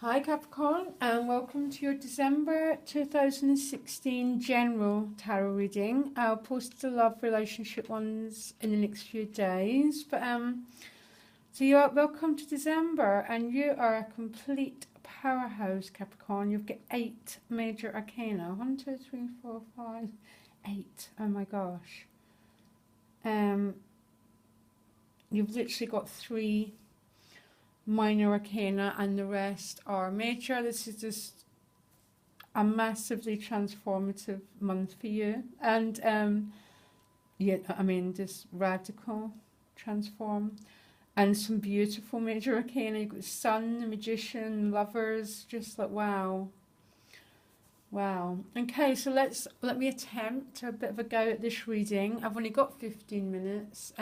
Hi Capricorn, and welcome to your December 2016 general tarot reading. I'll post the love relationship ones in the next few days. So you are welcome to December, and you are a complete powerhouse, Capricorn. You've got 8 major arcana. 1, 2, 3, 4, 5, 8. Oh my gosh. You've literally got 3 minor arcana and the rest are major. This is just a massively transformative month for you, and yeah, I mean, just radical transform, and some beautiful major arcana. You've got Sun, the Magician, Lovers, just like wow. Okay, so let me attempt a bit of a go at this reading. I've only got 15 minutes.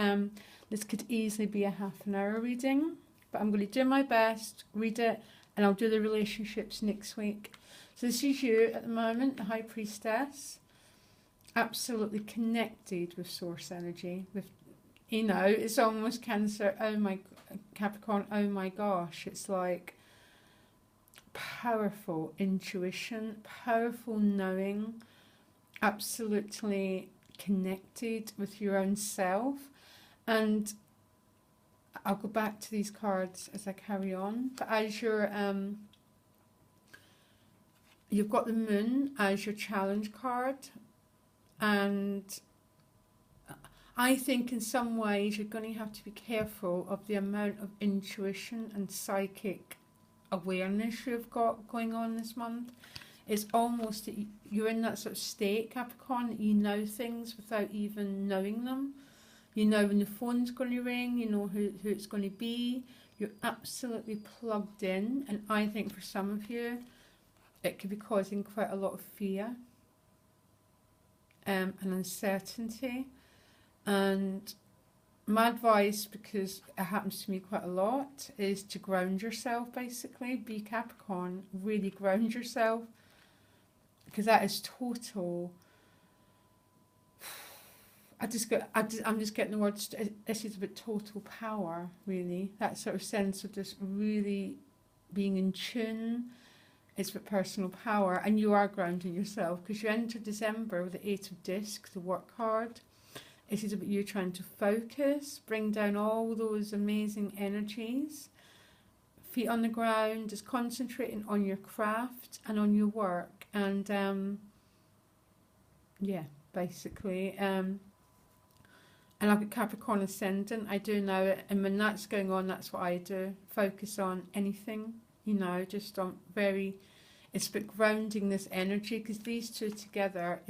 This could easily be a half an hour reading, but I'm going to do my best, read it, and I'll do the relationships next week. So this is you at the moment, the High Priestess, absolutely connected with source energy. With, it's almost Cancer. Oh my Capricorn. Oh my gosh, it's like powerful intuition, powerful knowing, absolutely connected with your own self. And I'll go back to these cards as I carry on. But as you've got the Moon as your challenge card, and I think in some ways you're going to have to be careful of the amount of intuition and psychic awareness you've got going on this month. It's almost that you're in that sort of state, Capricorn, that you know things without even knowing them. You know when the phone's going to ring, you know who it's going to be. You're absolutely plugged in, and I think for some of you it could be causing quite a lot of fear and uncertainty. And my advice, because it happens to me quite a lot, is to ground yourself, basically. Be Capricorn, really ground yourself, because that is total. I'm just getting the words. This is about total power, really. That sort of sense of just really being in tune. It's about personal power, and you are grounding yourself because you enter December with the 8 of Discs, the work card. It is about you trying to focus, bring down all those amazing energies, feet on the ground, just concentrating on your craft and on your work. And yeah, basically. And I've got Capricorn Ascendant, I do know it, and when that's going on, that's what I do. Focus on anything, just on it's about grounding this energy, because these two together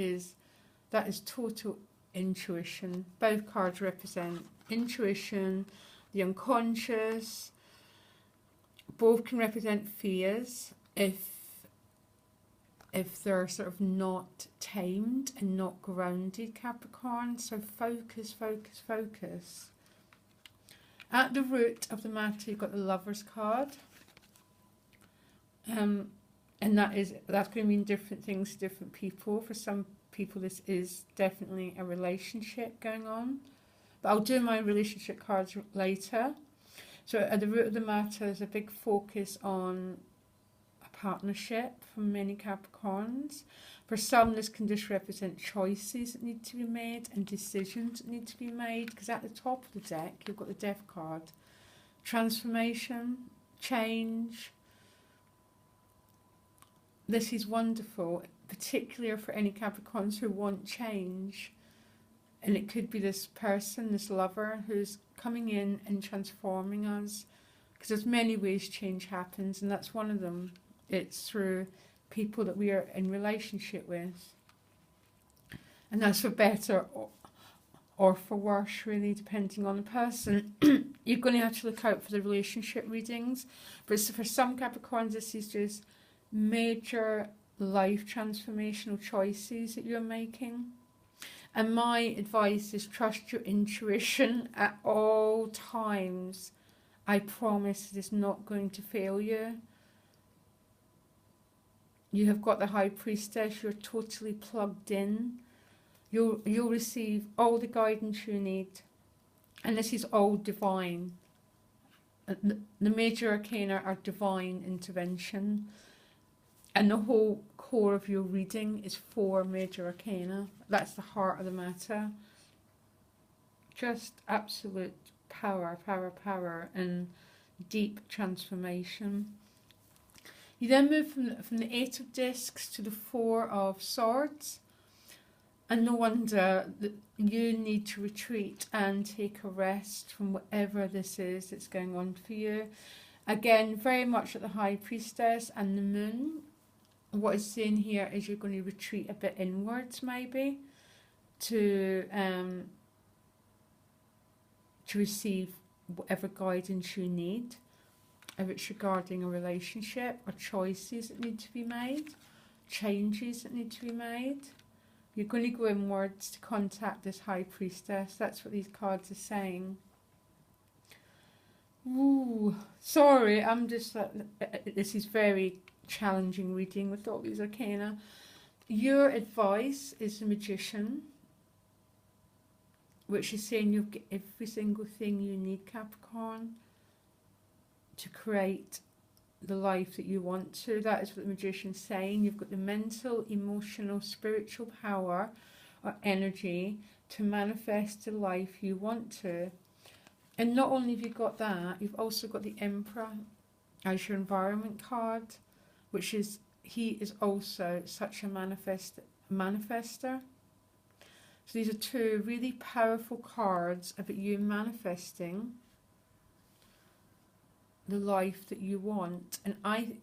that is total intuition. Both cards represent intuition, the unconscious. Both can represent fears if they're sort of not tamed and not grounded, Capricorn. So focus. At the root of the matter, you've got the Lover's card. And that's going to mean different things to different people. For some people, this is definitely a relationship going on. But I'll do my relationship cards later. So at the root of the matter is a big focus on partnership for many Capricorns. For some, this can just represent choices that need to be made and decisions that need to be made, because at the top of the deck you've got the Death card. Transformation, change. This is wonderful, particularly for any Capricorns who want change. And it could be this person, this lover, who's coming in and transforming us, because there's many ways change happens, and that's one of them. It's through people that we are in relationship with. And that's for better or for worse, really, depending on the person. You're going to have to look out for the relationship readings. But for some Capricorns, this is just major life transformational choices that you're making. And my advice is trust your intuition at all times. I promise it is not going to fail you. You have got the High Priestess, you're totally plugged in. You'll receive all the guidance you need. And this is all divine. The major arcana are divine intervention, and the whole core of your reading is 4 major arcana. That's the heart of the matter. Just absolute power, power, power, and deep transformation. You then move from the 8 of discs to the 4 of swords. And no wonder that you need to retreat and take a rest from whatever this is that's going on for you. Again, very much at the High Priestess and the Moon. What it's saying here is you're going to retreat a bit inwards, maybe, to receive whatever guidance you need. If it's regarding a relationship or choices that need to be made, changes that need to be made. You're going to go inwards to contact this High Priestess. That's what these cards are saying. Ooh, sorry, I'm just like, this is very challenging reading with all these arcana. Your advice is the Magician, which is saying you'll get every single thing you need, Capricorn, to create the life that you want to. That is what the Magician's saying. You've got the mental, emotional, spiritual power or energy to manifest the life you want to. And not only have you got that, you've also got the Emperor as your environment card, which is, he is also such a manifester. So these are 2 really powerful cards about you manifesting the life that you want. And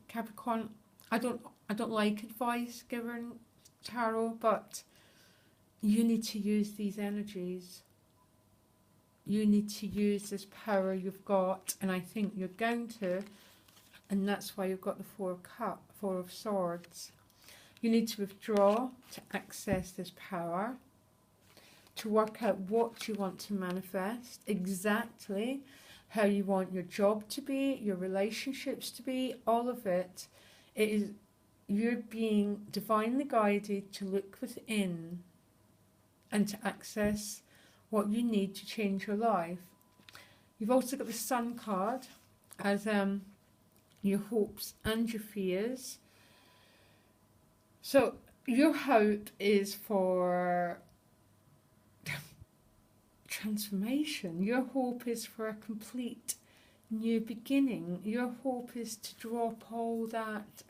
Capricorn, I don't like advice given tarot, but you need to use these energies. You need to use this power you've got, and I think you're going to, and that's why you've got the 4 of Swords. You need to withdraw to access this power, to work out what you want to manifest, exactly how you want your job to be, your relationships to be, all of it. It is, you're being divinely guided to look within and to access what you need to change your life. You've also got the Sun card as your hopes and your fears. So your hope is for transformation. Your hope is for a complete new beginning. Your hope is to drop all that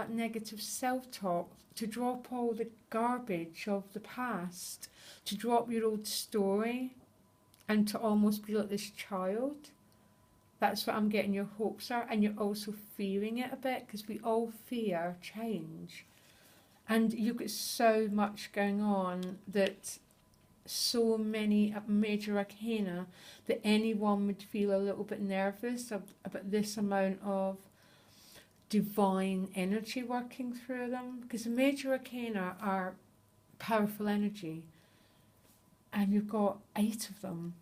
negative self-talk, to drop all the garbage of the past, to drop your old story, and to almost be like this child. That's what I'm getting your hopes are, and you're also fearing it a bit, because we all fear change. And you've got so much going on, that so many major arcana, that anyone would feel a little bit nervous about this amount of divine energy working through them, because the major arcana are powerful energy, and you've got 8 of them.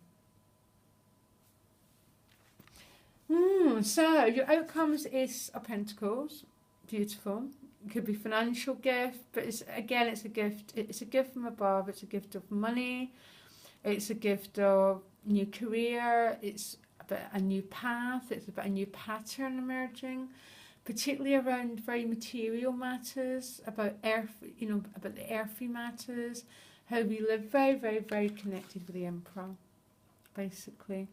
So your outcomes is a Pentacles, beautiful. It could be financial gift, but it's a gift. It's a gift from above. It's a gift of money. It's a gift of new career. It's about a new path. It's about a new pattern emerging, particularly around very material matters, about earth, about the earthy matters, how we live. Very, very, very connected with the Emperor, basically,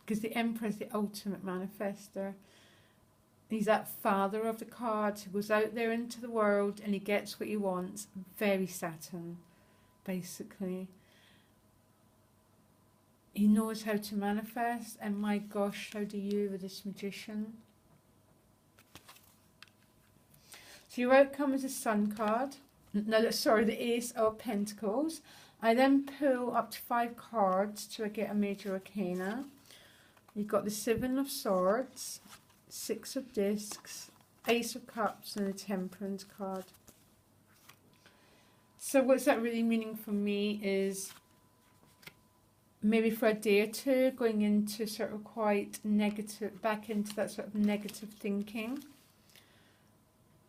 because the Emperor is the ultimate manifester. He's that father of the cards who goes out there into the world and he gets what he wants. Very Saturn, basically. He knows how to manifest, and my gosh, how do you with this Magician? So your outcome is a Sun card. No, sorry, the Ace of Pentacles. I then pull up to 5 cards till I get a major arcana. You've got the 7 of Swords, 6 of Discs, Ace of Cups, and a Temperance card. So what's that really meaning for me is maybe for a day or two going into sort of quite negative, back into that sort of negative thinking.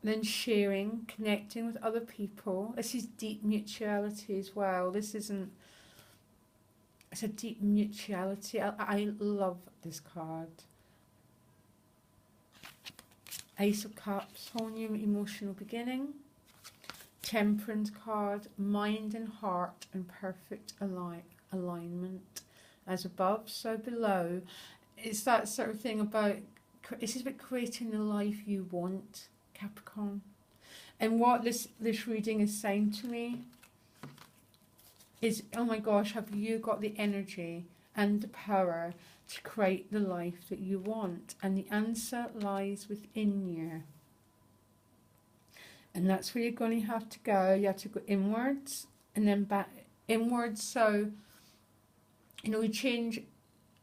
Then sharing, connecting with other people. This is deep mutuality as well. This isn't it's a deep mutuality. I love this card. Ace of Cups, whole new emotional beginning. Temperance card, mind and heart in perfect alignment. As above, so below. It's that sort of thing about, this is about creating the life you want, Capricorn. And what this reading is saying to me is, oh my gosh, have you got the energy and the power to create the life that you want? And the answer lies within you. And that's where you're going to have to go. You have to go inwards and then back inwards. So, you know, we change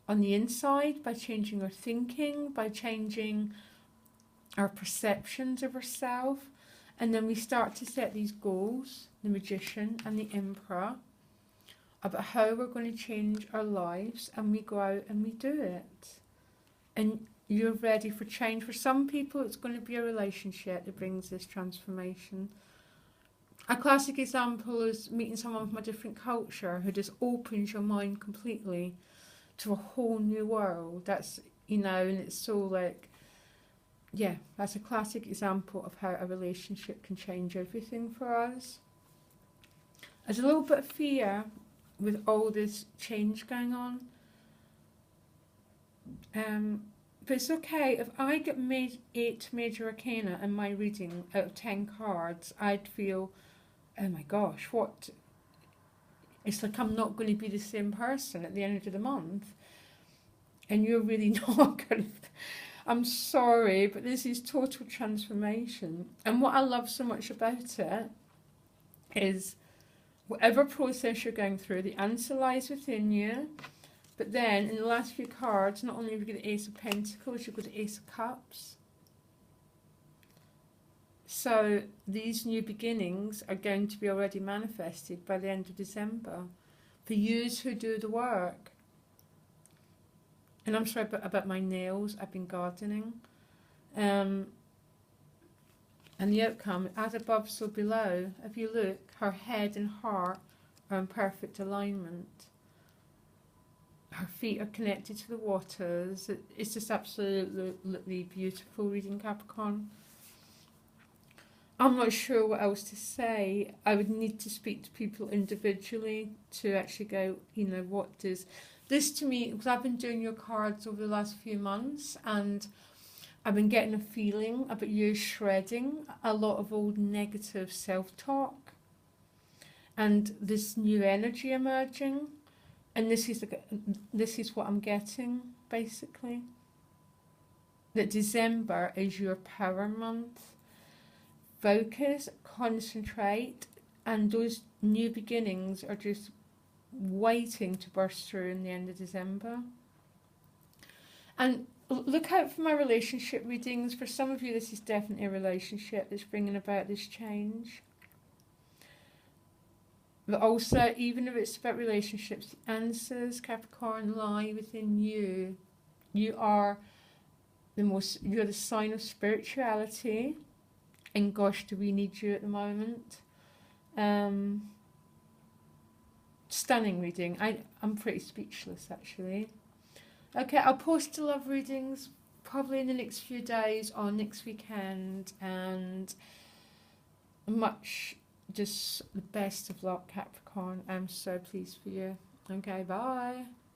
on the inside by changing our thinking, by changing our perceptions of ourselves. And then we start to set these goals, the Magician and the Emperor, about how we're going to change our lives, and we go out and we do it. And you're ready for change. For some people, it's going to be a relationship that brings this transformation. A classic example is meeting someone from a different culture who just opens your mind completely to a whole new world. That's, you know, and it's so like, yeah, that's a classic example of how a relationship can change everything for us. There's a little bit of fear with all this change going on. But it's okay. If I get 8 major arcana in my reading out of 10 cards, I'd feel, oh my gosh, what? It's like I'm not going to be the same person at the end of the month. And you're really not going to. I'm sorry, but this is total transformation. And what I love so much about it is whatever process you're going through, the answer lies within you. But then in the last few cards, not only have you got the Ace of Pentacles, you've got the Ace of Cups. So these new beginnings are going to be already manifested by the end of December for yous who do the work. And I'm sorry about my nails, I've been gardening. And the outcome, as above, so below. If you look, her head and heart are in perfect alignment. Her feet are connected to the waters. It's just absolutely beautiful reading, Capricorn. I'm not sure what else to say. I would need to speak to people individually to actually go, you know, what does this to me, because I've been doing your cards over the last few months and I've been getting a feeling about you shredding a lot of old negative self-talk and this new energy emerging. And this is what I'm getting, basically. That December is your power month. Focus, concentrate, and those new beginnings are just waiting to burst through in the end of December. And look out for my relationship readings. For some of you, this is definitely a relationship that's bringing about this change. But also, even if it's about relationships, the answers, Capricorn, lie within you. You're the sign of spirituality. And gosh, do we need you at the moment. Stunning reading. I'm pretty speechless, actually. Okay, I'll post the love readings probably in the next few days or next weekend. And just the best of luck, Capricorn. I'm so pleased for you. Okay, bye.